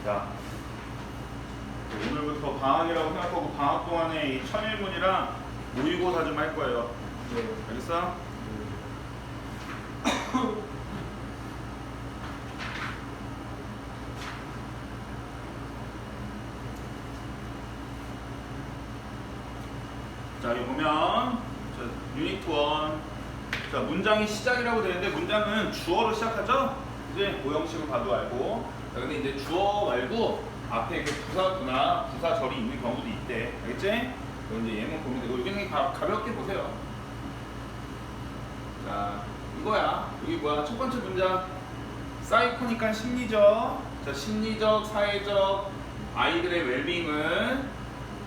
자, 오늘부터 방학이라고 생각하고 방학 동안에 이 천일문이랑 모의고사 좀 할 거예요. 네. 알겠어? 자, 여기 보면 자, 유니트 1. 자, 문장이 시작이라고 되는데 문장은 주어로 시작하죠? 이제 오형식을 봐도 알고. 자, 근데 이제 주어 말고 앞에 그 부사구나 부사절이 있는 경우도 있대. 알겠지? 그럼 이제 예문 보면 되고 여기는 가볍게 보세요. 자, 이거야. 여기 뭐야? 첫 번째 문장. 사이코니까 심리적. 자, 심리적, 사회적, 아이들의 웰빙은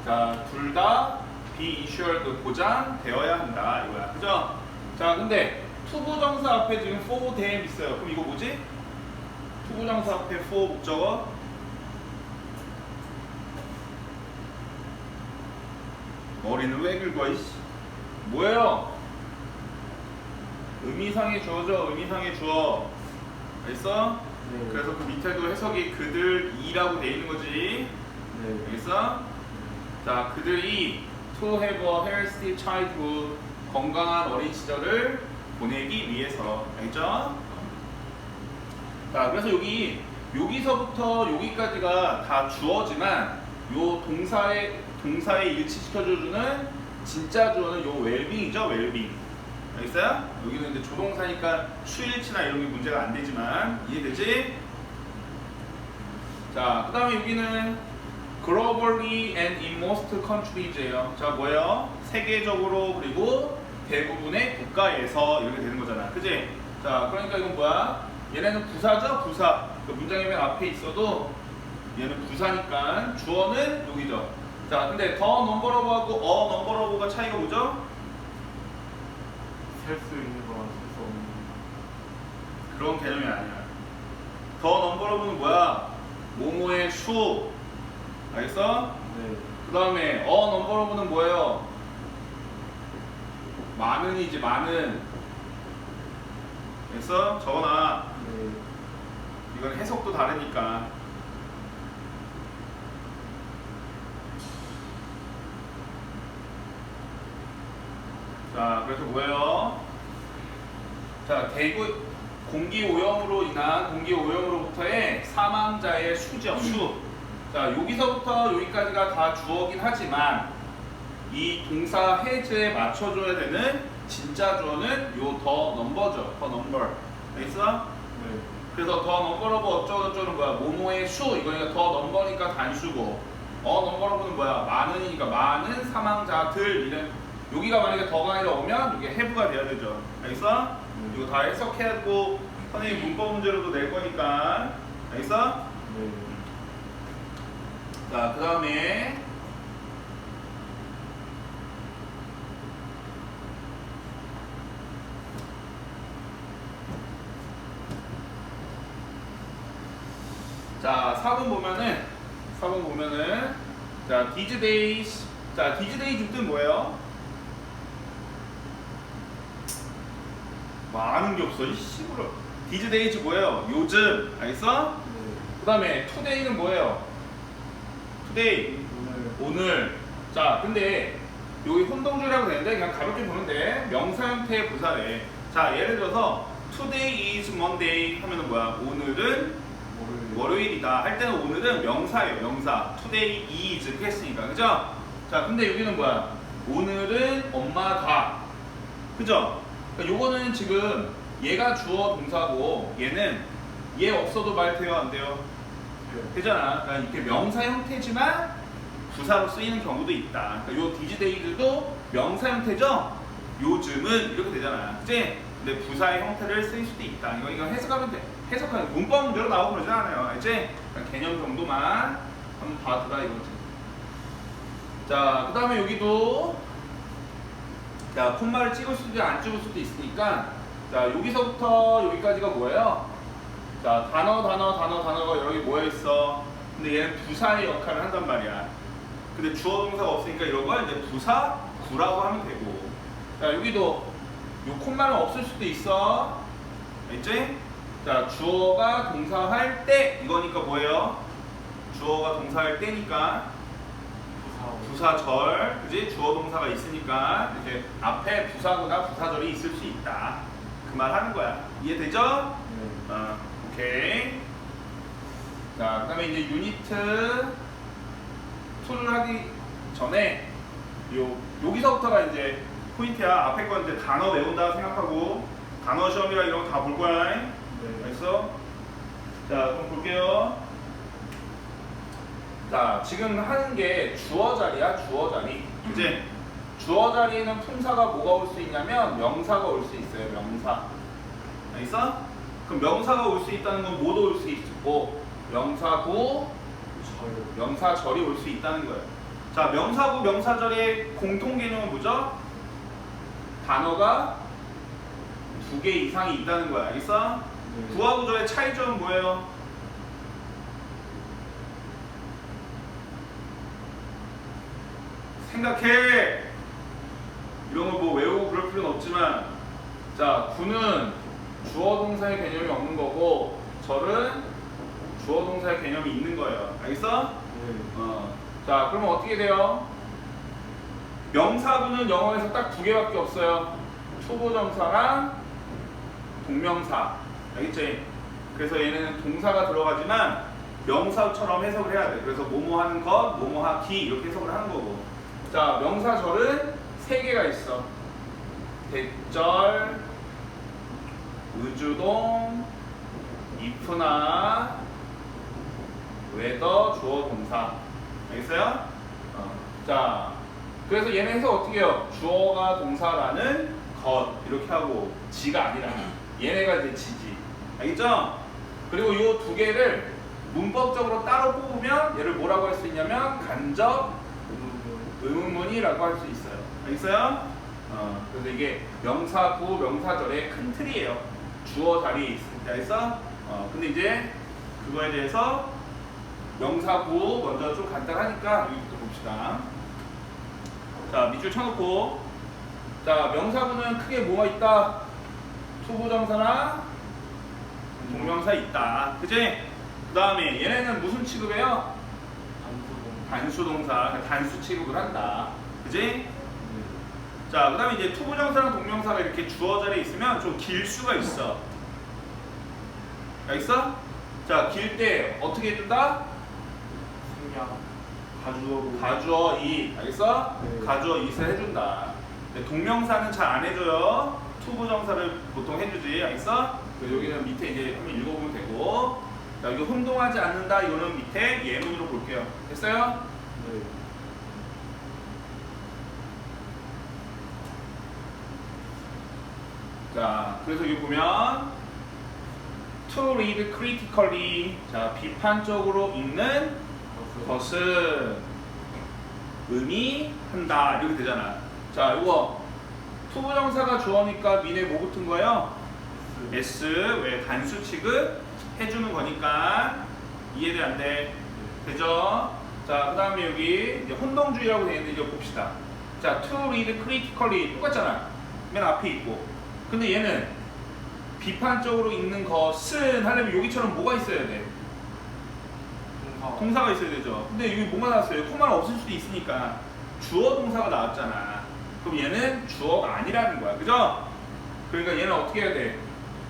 자, 둘 다 be ensured 보장되어야 한다. 이거야. 그죠? 자, 근데 투부정사 앞에 지금 for them 있어요. 그럼 이거 뭐지? 투부정사 앞에 for 목적어. 머리는 왜 긁어 이씨. 뭐예요? 의미상의 주어죠. 의미상의 주어. 알겠어? 네. 그래서 그 밑에도 해석이 그들이라고 돼 있는 거지. 네. 알겠어? 자, 그들이 to have a healthy childhood 건강한 어린 시절을 보내기 위해서. 알겠죠? 자, 그래서 여기서부터 여기까지가 다 주어지만 요 동사에 일치시켜주는 진짜 주어는 요 웰빙이죠. 웰빙. 알겠어요? 여기는 이제 조동사니까 수일치나 이런 게 문제가 안 되지만 이해되지? 자, 그 다음에 여기는 globally and in most countries예요. 자, 뭐예요? 세계적으로 그리고 대부분의 국가에서 이렇게 되는 거잖아. 그지? 자, 그러니까 이건 뭐야? 얘네는 부사죠? 부사. 그 문장의 맨 앞에 있어도 얘는 부사니까 주어는 여기죠. 자, 근데 더 넘버러브하고 넘버러브가 차이가 뭐죠? 셀 수 있는 거랑 셀 수 없는 그런 개념이 아니야. 더 넘버러브는 뭐야? 모모의 수. 알겠어? 거. 네. 그 다음에 넘버러브는 뭐예요? 많은이지, 많은. 알겠어? 적어놔. 네. 이건 해석도 다르니까. 자, 그래서 뭐예요? 자, 공기 오염으로부터의 사망자의 수죠, 수. 자, 여기서부터 여기까지가 다 주어긴 하지만 이 동사 has에 맞춰줘야 되는 진짜 주어는 요 더 넘버죠, 더 넘버. 알겠어? 네. 그래서 더 넘버러브 어쩌고저쩌고는 뭐야? 모모의 수. 이거니까 더 넘버니까 단수고. 넘버러브는 뭐야? 많은이니까 많은 사망자들. 이런 여기가 만약에 더가 아니라 오면 이게 have가 돼야 되죠. 알겠어? 이거 다 해석해야 되고 선생님 문법 문제로도 낼 거니까. 알겠어? 네. 자, 그 다음에 자, 4번 보면은 자, these days. 자, these days 뜻 뭐예요? 많은 게 없어. 이 씨부러. these days 뭐예요? 요즘. 알겠어? 네. 그 다음에 today는 뭐예요? today. 오늘. 자, 근데 여기 혼동주의라고 되는데 그냥 가볍게 보면 돼. 명사 형태의 부사래. 자, 예를 들어서 today is Monday 하면은 뭐야? 오늘은 월요일이다 할 때는 오늘은 명사예요. 명사. today is 이렇게 했으니까. 그죠? 자, 근데 여기는 뭐야? 오늘은 엄마가. 그죠? 그러니까 요거는 지금 얘가 주어 동사고 얘는 얘 없어도 말 돼요? 안 돼요? 되잖아. 그러니까 이렇게 명사 형태지만 부사로 쓰이는 경우도 있다. 그러니까 요 디즈데이들도 명사 형태죠? 요즘은 이렇게 되잖아. 그치? 근데 부사의 형태를 쓰일 수도 있다. 이거 해석하면 돼. 해석하는 문법 문제로 나오고 그러지 않아요. 알지? 그냥 개념 정도만 한번 봐두라 이거지. 자, 그 다음에 여기도 자, 콤마를 찍을 수도 있고 안 찍을 수도 있으니까 자, 여기서부터 여기까지가 뭐예요? 자, 단어가 여기 모여있어. 근데 얘는 부사의 역할을 한단 말이야. 근데 주어 동사가 없으니까 이런 걸 이제 부사 구라고 하면 되고. 자, 여기도 요 콤마는 없을 수도 있어. 알겠지? 자, 주어가 동사 할 때 이거니까 뭐예요? 주어가 동사일 때니까 부사. 부사절, 그지? 주어 동사가 있으니까 이제 앞에 부사구나 부사절이 있을 수 있다. 그 말 하는 거야. 이해되죠? 네. 오케이. 자, 그다음에 이제 유니트 2를 하기 전에 여기서부터가 이제 포인트야. 앞에 건 이제 단어 외운다 생각하고 단어 시험이랑 이런 거 다 볼 거야. 네. 알겠어? 자, 그럼 볼게요. 자, 지금 하는 게 주어 자리야, 주어 자리. 이제 주어 자리에는 품사가 뭐가 올 수 있냐면 명사가 올 수 있어요, 명사. 알겠어? 그럼 명사가 올 수 있다는 건 뭐도 올 수 있고 명사구, 명사절이 올 수 있다는 거예요. 자, 명사구, 명사절의 공통 개념은 뭐죠? 단어가 2개 이상이 있다는 거야. 알겠어? 네. 구하고 절의 차이점은 뭐예요? 생각해. 이런 거 뭐 외우고 그럴 필요는 없지만, 자, 구는 주어 동사의 개념이 없는 거고 절은 주어 동사의 개념이 있는 거예요. 알겠어? 네. 자, 그러면 어떻게 돼요? 명사구는 영어에서 딱 2개밖에 없어요. 초보정사랑 동명사. 알겠지? 그래서 얘는 동사가 들어가지만 명사처럼 해석을 해야 돼. 그래서 뭐뭐 하는 것, 뭐뭐 하기 이렇게 해석을 하는 거고. 자, 명사절은 3개가 있어. 대절, 의주동, if나 웨더, 주어 동사. 알겠어요? 자, 그래서 얘네 해석 어떻게 해요? 주어가 동사라는 것 이렇게 하고 지가 아니라 얘네가 이제 지지. 알겠죠? 그리고 이 2개를 문법적으로 따로 뽑으면 얘를 뭐라고 할 수 있냐면 간접 의문문이라고 할 수 있어요. 알겠어요? 그래서 이게 명사구, 명사절의 큰 틀이에요. 주어 자리에 있을 때. 알겠어? 근데 이제 그거에 대해서 명사구 먼저 좀 간단하니까 여기부터 봅시다. 자, 밑줄 쳐놓고, 자, 명사구는 크게 뭐가 있다? 투부정사나 동명사 있다. 그치? 그 다음에 얘네는 무슨 취급해요? 단수동사, 그러니까 단수 취급을 한다. 그지? 네. 자, 그 다음에 이제 투부정사랑 동명사가 이렇게 주어 자리에 있으면 좀 길 수가 있어. 알겠어? 자, 길 때 어떻게 해준다? 생략. 가주어로. 가주어 이. 알겠어? 네. 가주어 이을 해준다. 근데 동명사는 잘 안 해줘요. 투부정사를 보통 해주지. 알겠어? 그래서 여기는 밑에 이제 한번 읽어보면 되고. 자, 여기 혼동하지 않는다. 이거는 밑에 예문으로 볼게요. 됐어요? 네. 자, 그래서 여기 보면 to read critically. 자, 비판적으로 읽는 것은 의미한다. 이렇게 되잖아. 자, 이거 투부정사가 주어니까 미래 뭐 붙은 거예요? S. 왜 단수 취급 해주는 거니까 이해돼 안 돼? 되죠? 자, 그 다음에 여기 이제 혼동주의라고 되어 있는데 이제 봅시다. 자, to read critically 똑같잖아. 맨 앞에 있고. 근데 얘는 비판적으로 읽는 것은 하려면 여기처럼 뭐가 있어야 돼? 동사가 있어야 되죠. 근데 여기 뭐가 나왔어요? 코마가 없을 수도 있으니까 주어 동사가 나왔잖아. 그럼 얘는 주어가 아니라는 거야. 그죠? 그러니까 얘는 어떻게 해야 돼?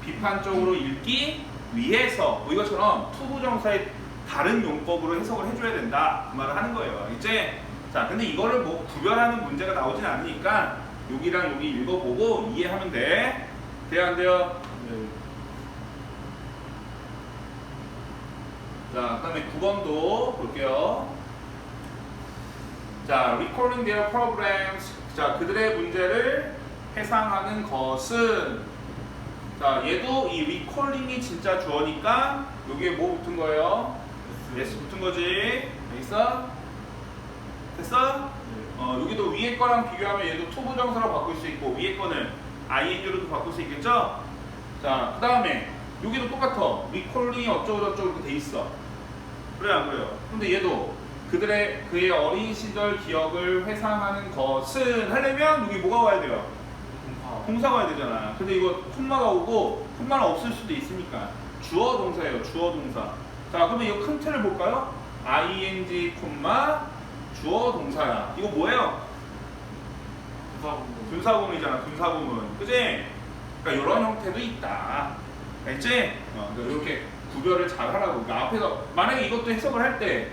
비판적으로 읽기 위해서 뭐 이것처럼 투부정사의 다른 용법으로 해석을 해줘야 된다. 그 말을 하는 거예요. 알겠지? 자, 근데 이거를 뭐 구별하는 문제가 나오진 않으니까 여기랑 여기 읽어보고 이해하면 돼. 돼요, 안 돼요? 네. 자, 그 다음에 9번도 볼게요. 자, recalling their programs. 자, 그들의 문제를 회상하는 것은. 자, 얘도 이 recalling이 진짜 주어니까 여기에 뭐 붙은 거예요? S 붙은 거지. 됐어? 됐어? 여기도 위에 거랑 비교하면 얘도 투부정사로 바꿀 수 있고 위에 거는 ing로도 바꿀 수 있겠죠? 자, 그 다음에 여기도 똑같아. recalling이 어쩌고저쩌고 이렇게 돼 있어. 그래 안 그래요? 근데 얘도 그의 어린 시절 기억을 회상하는 것은 하려면 여기 뭐가 와야 돼요? 동사가 와야 되잖아. 근데 이거 콤마가 오고 콤마는 없을 수도 있으니까 주어 동사예요. 주어 동사. 자, 그러면 이거 큰 틀을 볼까요? ing, 주어 동사야. 이거 뭐예요? 부사구문. 분사구문이잖아. 분사구문. 그지? 그러니까 이런 형태도 있다. 알지? 그러니까 이렇게 구별을 잘 하라고. 그러니까 앞에서 만약에 이것도 해석을 할 때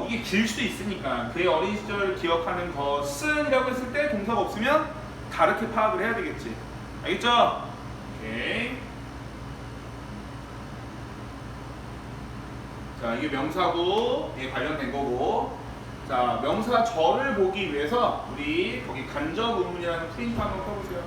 이게 길 수도 있으니까 그의 어린 시절 기억하는 것은이라고 했을 때 동사가 없으면 다르게 파악을 해야 되겠지. 알겠죠? 오케이. 자, 이게 명사구에 관련된 거고. 자, 명사 절을 보기 위해서 우리 거기 간접 의문이라는 프린트 한번 펴보세요.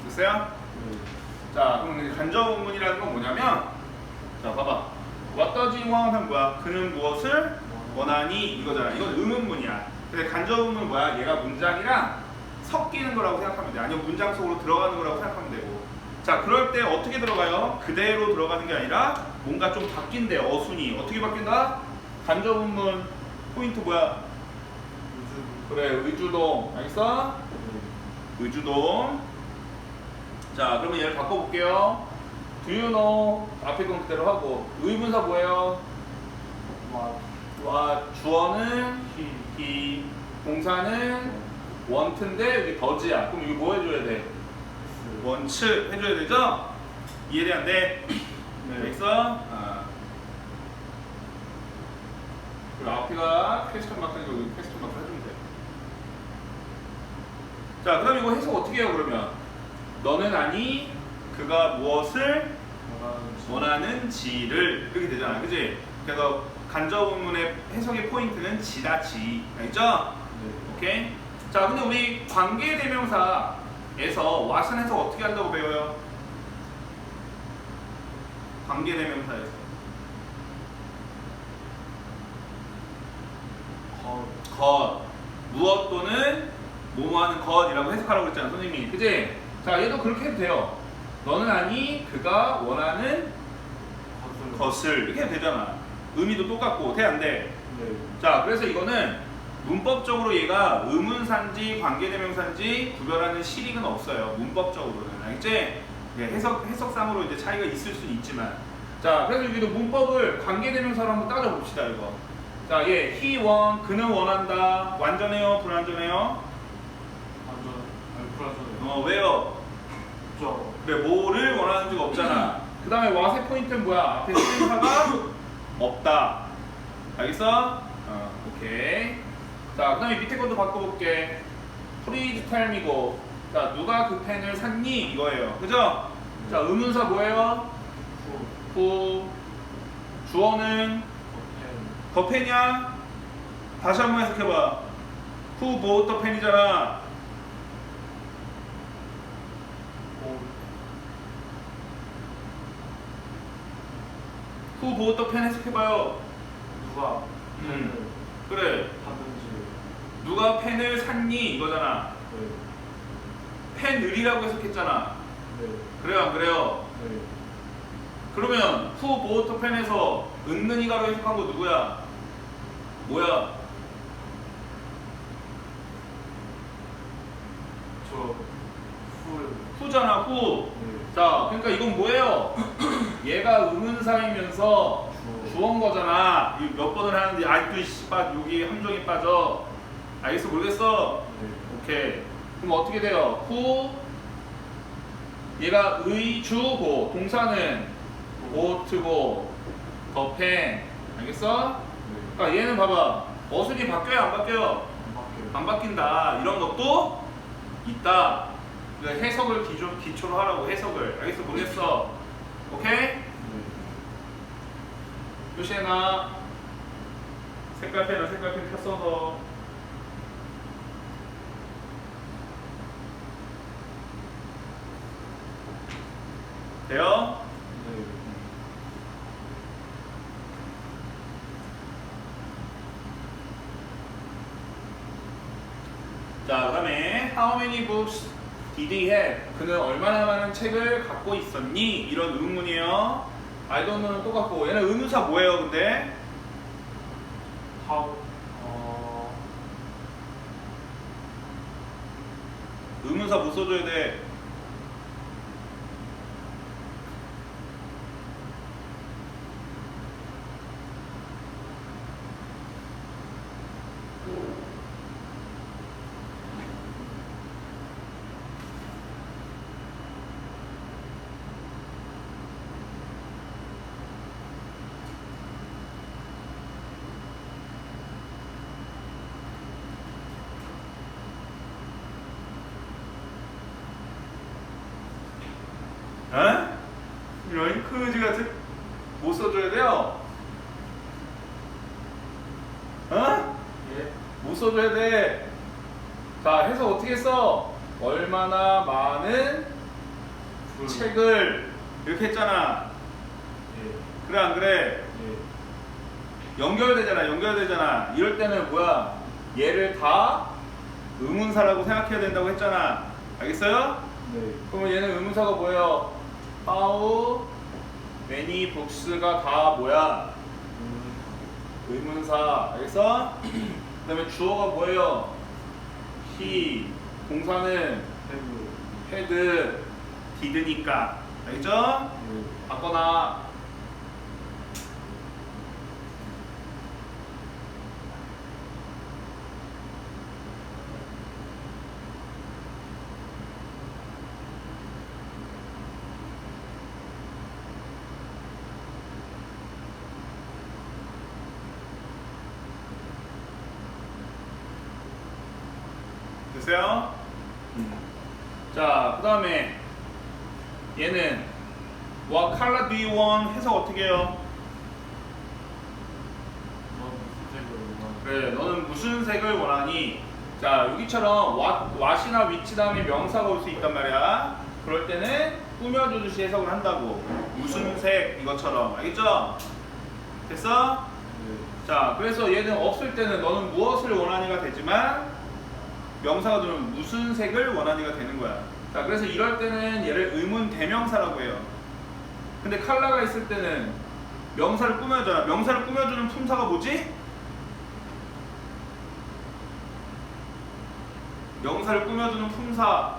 됐어요? 자, 그럼 이제 간접 의문이라는 건 뭐냐면, 자, 봐봐. What does he want? 하면 뭐야? 그는 무엇을 원하니? 이거잖아. 이건 의문문이야. 근데 간접 의문은 뭐야? 얘가 문장이랑 섞이는 거라고 생각하면 돼. 아니면 문장 속으로 들어가는 거라고 생각하면 되고. 자, 그럴 때 어떻게 들어가요? 그대로 들어가는 게 아니라 뭔가 좀 바뀐대. 어순이. 어떻게 바뀐다? 간접 의문 포인트 뭐야? 그래, 의주동. 알겠어? 의주동. 자, 그러면 얘를 바꿔볼게요. Do you know? 앞에 건 그대로 하고. 의문사 뭐예요? 주어는 he. 동사는 want인데 여기 does야. 그럼 이거 뭐 해줘야 돼? wants 해줘야 되죠? 이해돼 안 돼? 네. 됐어? 그리고 앞에가 퀘스천 마크니까 여기 퀘스천 마크 해주면 돼. 자, 그 다음에 이거 해석 어떻게 해요 그러면? 너는 아니 그가 무엇을 원하는지를 이렇게 되잖아. 그지? 그래서 간접 의문의 해석의 포인트는 지다, 지. 알겠죠? 네. 오케이? 자, 근데 우리 관계대명사에서 what은 해석 어떻게 한다고 배워요? 관계대명사에서 것, 무엇 또는 뭐뭐하는 것이라고 해석하라고 그랬잖아 선생님이. 그지? 자, 얘도 그렇게 해도 돼요. 너는 아니 그가 원하는 것을 이렇게 해도 되잖아. 의미도 똑같고 돼 안 돼? 네. 자, 그래서 이거는 문법적으로 얘가 의문사인지 관계대명사인지 구별하는 실익은 없어요. 문법적으로는. 알겠지? 해석상으로 이제 차이가 있을 수는 있지만. 자, 그래서 여기도 문법을 관계대명사로 한번 따져봅시다 이거. 자, 얘 he want 그는 원한다. 완전해요? 불완전해요? 불안전해요. 왜요? 그죠. 그래, 뭐를 원하는지가 없잖아. 그 다음에 what의 포인트는 뭐야? 앞에 수동사가 없다. 알겠어? 오케이. 자, 그 다음에 밑에 것도 바꿔볼게. Please tell me go. 자, 누가 그 펜을 샀니? 이거예요. 그죠? 자, 의문사 뭐예요? who. 주어는 더 펜이야? 다시 한번 해석해봐. who bought the pen이잖아. who bought the pen 해석해봐요. 누가 그래. 받는지. 누가 펜을 샀니? 이거잖아. 네. 펜을이라고 해석했잖아. 네. 그래요, 안 그래요? 네. 그러면 who bought the pen에서 은는 이가로 해석한 거 누구야? 뭐야? 저 who잖아, who. 네. 자, 그러니까 이건 뭐예요? 얘가 의문사이면서 주어인 거잖아. 이거 몇 번을 하는데 아직도 여기 함정이 빠져. 알겠어? 모르겠어? 네. 오케이. 그럼 어떻게 돼요? who 얘가 주고 동사는 ough고 the pen. 알겠어? 네. 그러니까 얘는 봐봐. 어순이 바뀌어요? 안 바뀌어요? 안 바뀌어요. 안 바뀐다. 이런 것도 있다. 그러니까 해석을 기초로 하라고 해석을. 알겠어? 모르겠어? 오케이? 네. 표시해놔. 색깔펜은 색깔펜 폈어서. 돼요? 네. 자, 그 다음에 How many books did he have? 그는 얼마나 많은 책을 갖고 있었니? 이런 의문이에요. I don't know는 똑같고. 얘는 의문사 뭐예요 근데? how 의문사 못 써줘야 돼. 어? 이런 크지 같은 못 써줘야 돼요. 어? 예 못 써줘야 돼. 자, 해서 어떻게 써? 얼마나 많은 책을 이렇게 했잖아. 예 그래 안 그래? 예 연결되잖아. 이럴 때는 뭐야? 얘를 다 의문사라고 생각해야 된다고 했잖아. 알겠어요? 네 그러면 얘는 의문사가 뭐예요? How many books가 다 뭐야? 의문사. 알겠어? 그 다음에 주어가 뭐예요? he. 동사는 had, did니까. 알겠죠? 바꿔놔. 됐어요? 자, 그 다음에 얘는 What color do you want? 해석 어떻게 해요? 그래, 너는 무슨 색을 원하니? 자, 여기처럼 what이나 which 다음에 명사가 올 수 있단 말이야. 그럴 때는 꾸며주듯이 해석을 한다고. 무슨 색 이것처럼. 알겠죠? 됐어? 자, 그래서 얘는 없을 때는 너는 무엇을 원하니가 되지만 명사가 들으면 무슨 색을 원하니가 되는 거야. 자, 그래서 이럴 때는 얘를 의문 대명사라고 해요. 근데 컬러가 있을 때는 명사를 꾸며주잖아. 명사를 꾸며주는 품사가 뭐지? 명사를 꾸며주는 품사.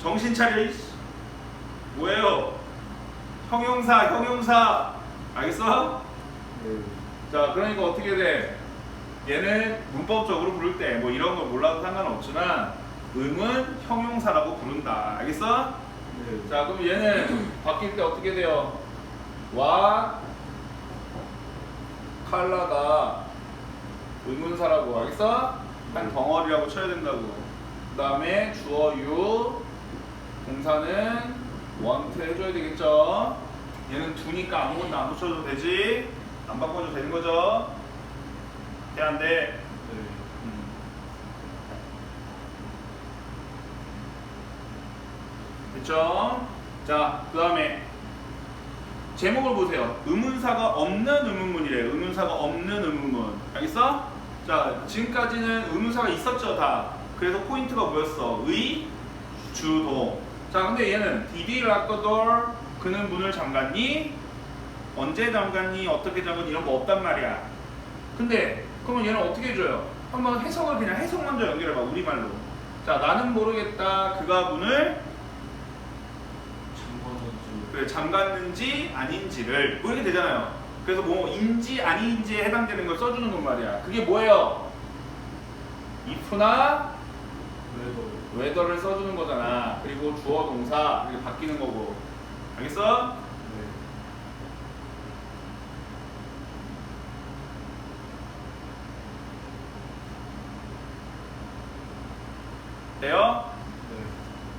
정신 차려. 이씨. 뭐예요? 형용사. 알겠어? 자, 그러니까 어떻게 돼? 얘는 문법적으로 부를 때 뭐 이런 거 몰라도 상관없지만 의문 형용사라고 부른다. 알겠어? 자, 그럼 얘는 바뀔 때 어떻게 돼요? What color가 의문사라고. 알겠어? 한 덩어리라고 쳐야 된다고. 그 다음에 주어 you, 동사는 want 해줘야 되겠죠? 얘는 두니까 아무것도 안 붙여도 되지? 안 바꿔도 되는 거죠? 돼, 안 돼? 됐죠? 자, 그 다음에 제목을 보세요. 의문사가 없는 의문문이래. 의문사가 없는 의문문. 알겠어? 자, 지금까지는 의문사가 있었죠, 다. 그래서 포인트가 뭐였어? 의, 주, 동. 자, 근데 얘는 Did he lock the door? 그는 문을 잠갔니? 언제 잠갔니? 어떻게 잠갔니? 이런 거 없단 말이야. 근데 그러면 얘는 어떻게 해줘요? 한번 해석을 그냥 해석 먼저 연결해봐. 우리말로. 자, 나는 모르겠다. 그가 문을 그래, 잠갔는지 아닌지를 뭐 이렇게 되잖아요. 그래서 뭐 인지 아닌지에 해당되는 걸 써주는 건 말이야. 그게 뭐예요? if나 whether를 써주는 거잖아. 그리고 주어 동사 이렇게 바뀌는 거고. 알겠어? 돼요?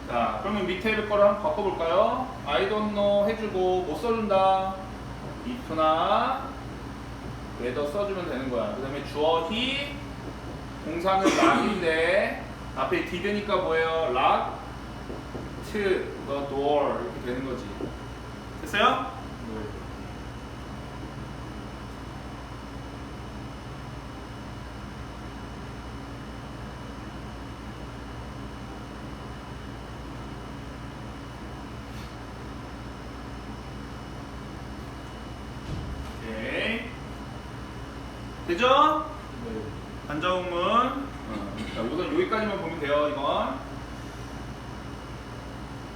자, 그러면 밑에 거를 한번 바꿔볼까요? I don't know 해주고 못 써준다. if나 whether 써주면 되는 거야. 그 다음에 주어 he, 동사는 lock인데 앞에 did니까 뭐예요? lock the door 이렇게 되는 거지. 됐어요? 됐죠? 네. 반자음문. 자, 우선 여기까지만 보면 돼요, 이건.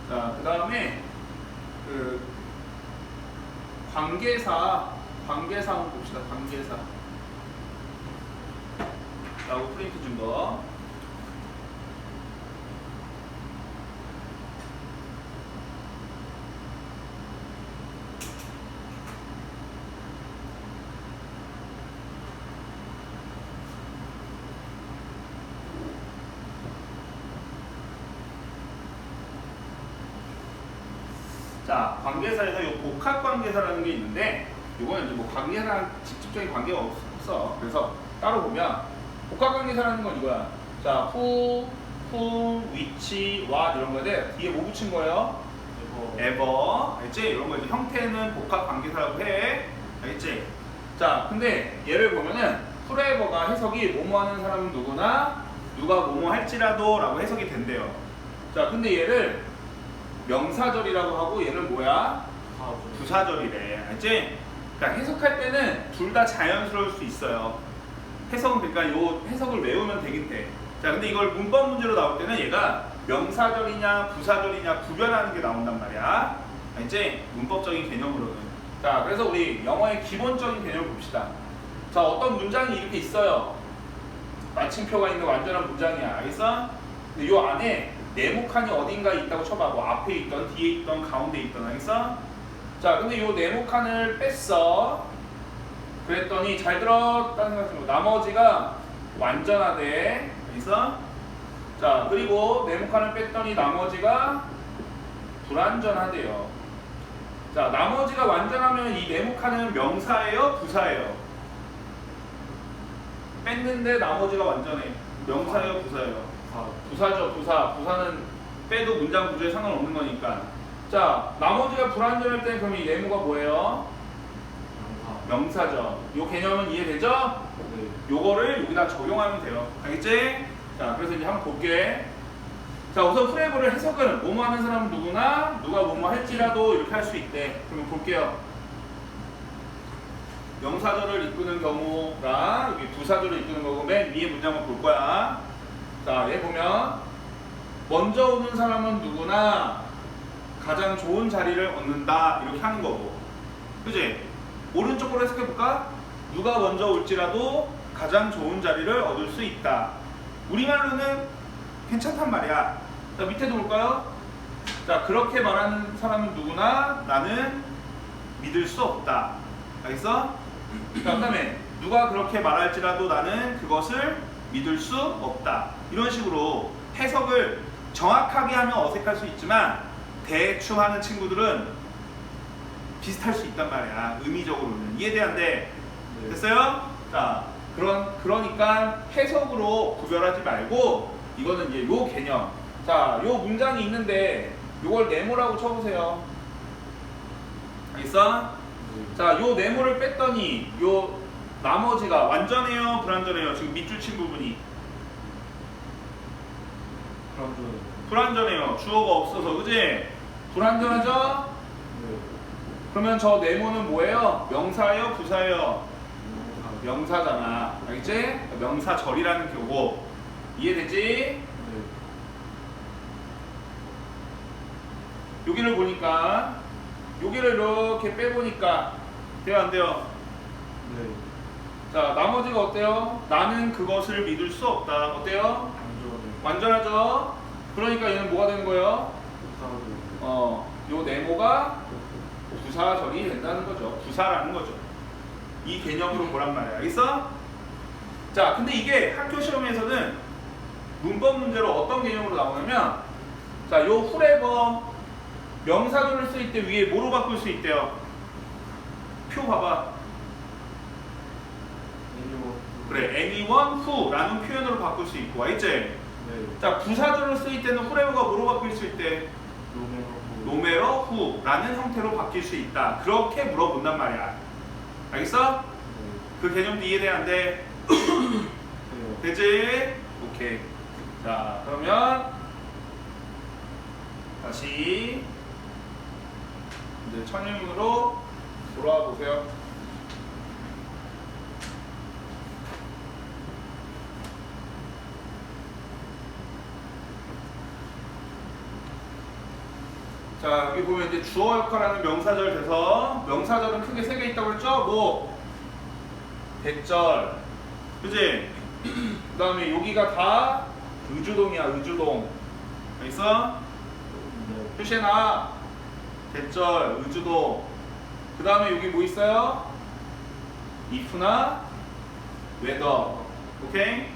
자, 그 다음에 그 관계사 한번 봅시다. 관계사. 라고 프린트 준 거. 자, 관계사에서 이 복합관계사라는 게 있는데, 이거는 이제 뭐 관계사랑 직접적인 관계가 없어. 그래서 따로 보면 복합관계사라는 건 이거야. 자, who, whom, which, what 이런 거에 뒤에 뭐 붙인 거예요? ever. 알겠지? 이런 거 이제 형태는 복합관계사라고 해. 알겠지? 자, 근데 얘를 보면은 forever가 해석이 뭐뭐 하는 사람은 누구나 누가 뭐뭐 할지라도 라고 해석이 된대요. 자, 근데 얘를 명사절이라고 하고 얘는 뭐야? 부사절이래. 알지? 그러니까 해석할 때는 둘 다 자연스러울 수 있어요. 해석은 그러니까 요 해석을 외우면 되겠대. 자, 근데 이걸 문법 문제로 나올 때는 얘가 명사절이냐 부사절이냐 구별하는 게 나온단 말이야. 알지? 문법적인 개념으로는. 자, 그래서 우리 영어의 기본적인 개념을 봅시다. 자, 어떤 문장이 이렇게 있어요. 마침표가 있는 완전한 문장이야. 알겠어? 근데 요 안에 네모칸이 어딘가에 있다고 쳐봐. 뭐 앞에 있던, 뒤에 있던, 가운데 있던. 알겠어? 자, 근데 요 네모칸을 뺐어. 그랬더니 잘 들었다는 것 같은 거. 나머지가 완전하대. 알겠어? 자, 그리고 네모칸을 뺐더니 나머지가 불완전하대요. 자, 나머지가 완전하면 이 네모칸은 명사예요? 부사예요? 뺐는데 나머지가 완전해. 명사예요? 부사예요? 부사죠, 부사. 부사는 빼도 문장 구조에 상관없는 거니까. 자, 나머지가 불완전할 때는 그럼 이 네모가 뭐예요? 명사죠. 요 개념은 이해되죠? 네. 요거를 여기다 적용하면 돼요. 알겠지? 자, 그래서 이제 한번 볼게. 자, 우선 프레버를 해석은 뭐뭐 하는 사람은 누구나 누가 뭐뭐 할지라도 이렇게 할 수 있대. 그러면 볼게요. 명사절을 이끄는 경우랑 여기 부사절을 이끄는 거고 맨 위에 문장만 볼 거야. 자, 얘 보면 먼저 오는 사람은 누구나 가장 좋은 자리를 얻는다 이렇게 하는 거고, 그지? 오른쪽으로 해석해 볼까? 누가 먼저 올지라도 가장 좋은 자리를 얻을 수 있다. 우리말로는 괜찮단 말이야. 자, 밑에도 볼까요? 자, 그렇게 말하는 사람은 누구나 나는 믿을 수 없다. 알겠어? 자, 그 다음에 누가 그렇게 말할지라도 나는 그것을 믿을 수 없다. 이런 식으로 해석을 정확하게 하면 어색할 수 있지만 대충 하는 친구들은 비슷할 수 있단 말이야. 의미적으로는. 이해돼안돼? 네. 됐어요? 자, 그러니까 해석으로 구별하지 말고 이거는 이제 요 개념. 자, 요 문장이 있는데 요걸 네모라고 쳐보세요. 알겠어? 네. 자, 요 네모를 뺐더니 요 나머지가 완전해요? 불완전해요? 지금 밑줄 친 부분이 불완전해요. 주어가 없어서. 그지? 불완전하죠? 네. 그러면 저 네모는 뭐예요? 명사예요? 부사예요? 명사잖아. 알겠지? 명사절이라는 교고. 이해되지? 네. 여기를 보니까 여기를 이렇게 빼보니까 돼요? 안 돼요? 네. 자, 나머지가 어때요? 나는 그것을 믿을 수 없다. 어때요? 완전하죠? 그러니까 얘는 뭐가 되는 거예요? 요 네모가 부사절이 된다는 거죠. 부사라는 거죠. 이 개념으로 보란 말이야. 알겠어? 자, 근데 이게 학교 시험에서는 문법 문제로 어떤 개념으로 나오냐면, 자, 요 forever 명사절을 쓸 때 위에 뭐로 바꿀 수 있대요? 표 봐봐. 그래, anyone who 라는 표현으로 바꿀 수 있고, 알겠지? 네. 자, 부사절을 쓸 때는 forever가 뭐로 바뀔 수 있대? no matter who 라는 형태로 바뀔 수 있다. 그렇게 물어본단 말이야. 알겠어? 그 개념도 이해돼 안 돼? 되지? 오케이. 자, 그러면 다시 이제 천일문으로 돌아와 보세요. 자, 여기 보면 이제 주어 역할하는 명사절 돼서 명사절은 크게 세 개 있다고 그랬죠? 뭐 대절, 그지? 그 다음에 여기가 다 의주동이야, 의주동. 알겠어? 네. 표시해놔. 대절, 의주동. 그 다음에 여기 뭐 있어요? if나 whether. 오케이?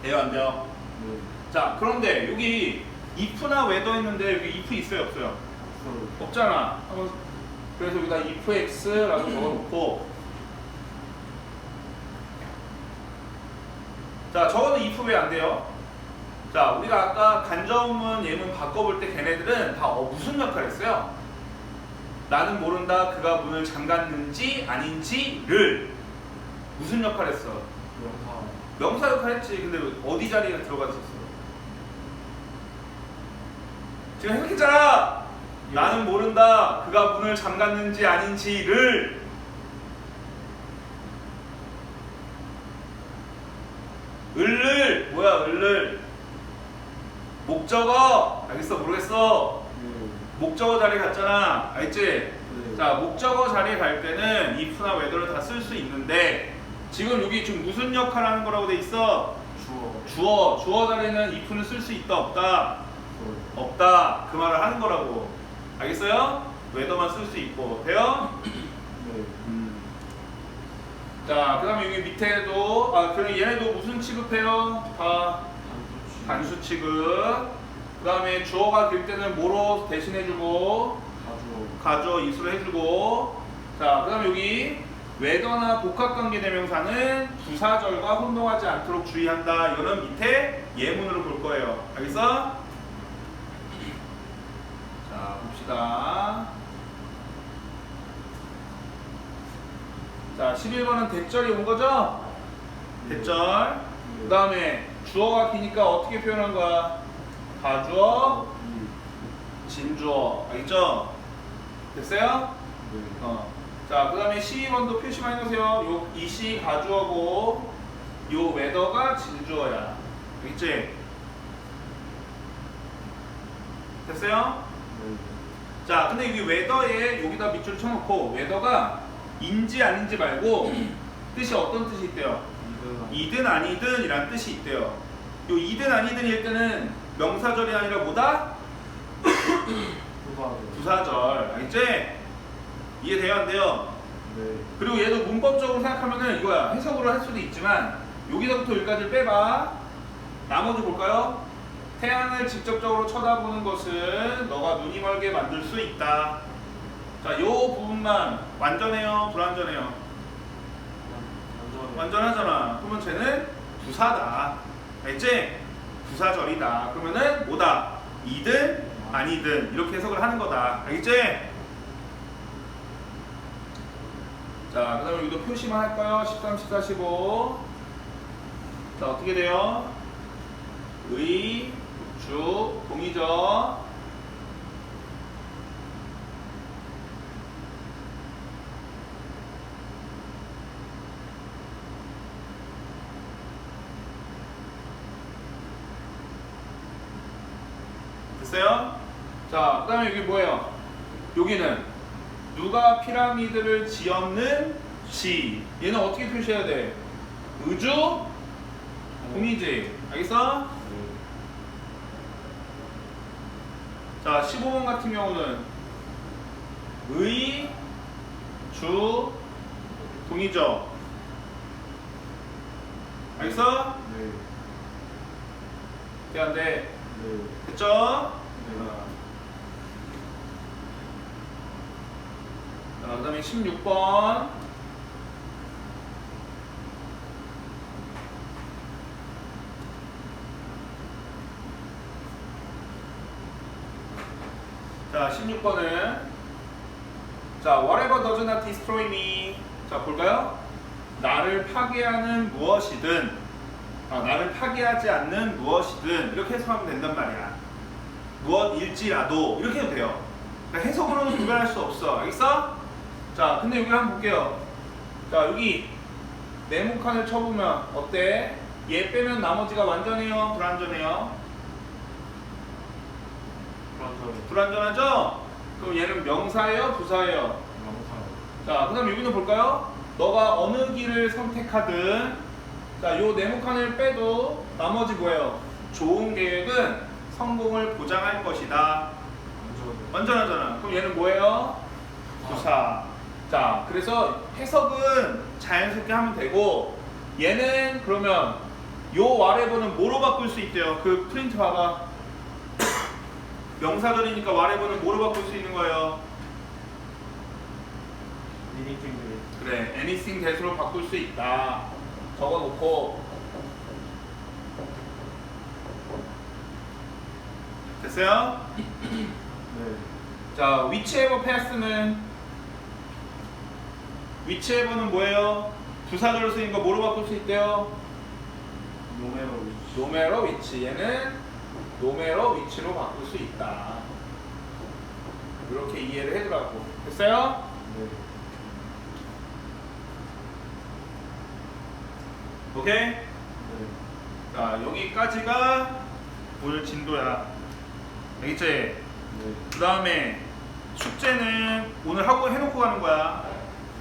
돼요, 안 돼요? 네. 자, 그런데 여기 if나 whether 있는데 여기 if 있어요, 없어요? 없어요. 없잖아. 그래서 여기다 if x라고 적어놓고, 자, 저거는 if 왜 안 돼요? 자, 우리가 아까 간접문 예문 바꿔볼 때 걔네들은 다 무슨 역할을 했어요? 나는 모른다, 그가 문을 잠갔는지 아닌지를 무슨 역할을 했어? 명사. 명사 역할 했지. 근데 어디 자리에 들어가 있었어? 지금 해석했잖아. 예. 나는 모른다, 그가 문을 잠갔는지 아닌지를. 을을 뭐야? 을을 목적어. 알겠어? 모르겠어? 네. 목적어 자리에 갔잖아. 알겠지? 네. 자, 목적어 자리에 갈 때는 if나 whether를 다 쓸 수 있는데 지금 여기 지금 무슨 역할 하는 거라고 돼 있어? 주어. 주어 자리에는 if는 쓸 수 있다, 없다? 없어요. 없다. 그 말을 하는 거라고. 알겠어요? whether만 쓸 수 있고. 돼요? 네. 자, 그 다음에 여기 밑에도, 그럼 얘네도 무슨 취급해요? 다 단수치. 단수 취급. 그 다음에 주어가 될 때는 뭐로 대신해주고, 가주어. 가주어 이수로 해주고. 자, 그 다음에 여기 whether나 복합관계대명사는 부사절과 혼동하지 않도록 주의한다. 이거는 밑에 예문으로 볼 거예요. 알겠어? 자, 봅시다. 자, 11번은 대절이 온 거죠? 대절. 그 다음에 주어가 기니까 어떻게 표현한 거야? 가주어, 진주어. 알겠죠? 됐어요? 네. 자, 그 다음에 12번도 표시만 해놓으세요. 요 이시 가주어고 요 whether가 진주어야. 알겠지? 됐어요? 네. 자, 근데 여기 whether에 여기다 밑줄 쳐놓고 whether가 인지 아닌지 말고 뜻이 어떤 뜻이 있대요? 이든 아니든 이란 뜻이 있대요. 요 이든 아니든일 때는 명사절이 아니라 뭐다? 부사절. 부사절. 알겠지? 이해돼요, 안 돼요? 네. 그리고 얘도 문법적으로 생각하면은 이거야. 해석으로 할 수도 있지만 여기서부터 여기까지 빼봐. 나머지 볼까요? 태양을 직접적으로 쳐다보는 것은 너가 눈이 멀게 만들 수 있다. 자, 요 부분만 완전해요? 불완전해요? 완전하잖아. 그러면 쟤는 부사다. 알지? 부사절이다. 그러면은 뭐다? 이든 아니든 이렇게 해석을 하는 거다. 알겠지? 자, 그 다음에 여기도 표시만 할까요? 13, 14, 15. 자, 어떻게 돼요? 의, 주, 동의죠. 됐어요? 자, 그 다음에 여기 뭐예요? 여기는 누가 피라미드를 지었는지. 얘는 어떻게 표시해야 돼? 의주, 동의지. 알겠어? 네. 자, 15번 같은 경우는 의, 주, 동의죠. 알겠어? 네. 돼, 안 돼? 네. 됐죠? 네. 자, 그 다음에 16번. 자, 16번은 자, whatever does not destroy me. 자, 볼까요? 나를 파괴하는 무엇이든, 나를 파괴하지 않는 무엇이든 이렇게 해석하면 된단 말이야. 무엇일지라도 이렇게 해도 돼요. 그러니까 해석으로는 구별할 수 없어. 알겠어? 자, 근데 여기 한번 볼게요. 자, 여기 네모칸을 쳐보면 어때? 얘 빼면 나머지가 완전해요? 불완전해요? 불안전. 불완전하죠? 그럼 얘는 명사예요? 부사예요? 명사. 자, 그 다음 여기는 볼까요? 너가 어느 길을 선택하든 자, 요 네모칸을 빼도 나머지 뭐예요? 좋은 계획은 성공을 보장할 것이다. 안전. 완전하잖아. 그럼 얘는 뭐예요? 부사. 자, 그래서 해석은 자연스럽게 하면 되고 얘는 그러면 요 아래번은 뭐로 바꿀 수 있대요? 그 프린트 봐봐. 명사절이니까 아래번은 뭐로 바꿀 수 있는 거예요? 리미팅. 그래, anything that으로 바꿀 수 있다. 적어놓고 됐어요? 네. 자, whichever pass는 whichever는 뭐예요? 부사절로 쓰니까 뭐로 바꿀 수 있대요? 노메로 위치. no matter which. 얘는 no matter which로 바꿀 수 있다. 이렇게 이해를 해두라고. 됐어요? 네. 오케이? 네. 자, 여기까지가 오늘 진도야. 알겠지? 네. 그 다음에 숙제는 오늘 하고 해놓고 가는 거야.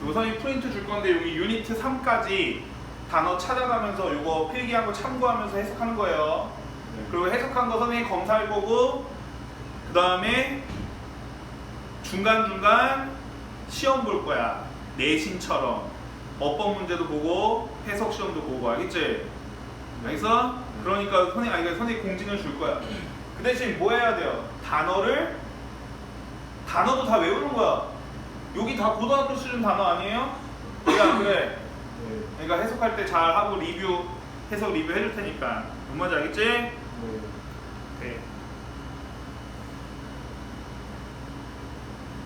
요 선생님 프린트 줄 건데 여기 유니트 3까지 단어 찾아가면서 요거 필기하고 참고하면서 해석하는 거예요. 네. 그리고 해석한 거 선생님 검사할 거고 그 다음에 중간중간 시험 볼 거야. 내신처럼 어법 문제도 보고 해석 시험도 보고. 알겠지? 알겠어? 그러니까 선생님 공지는 줄 거야. 그 대신 뭐 해야 돼요? 단어도 다 외우는 거야. 여기 다 고등학교 수준 단어 아니에요? 야, 그래. 네. 그러니까 해석할 때 잘 하고 해석 리뷰 해줄 테니까. 뭔 말인지 알겠지? 네. 오케이.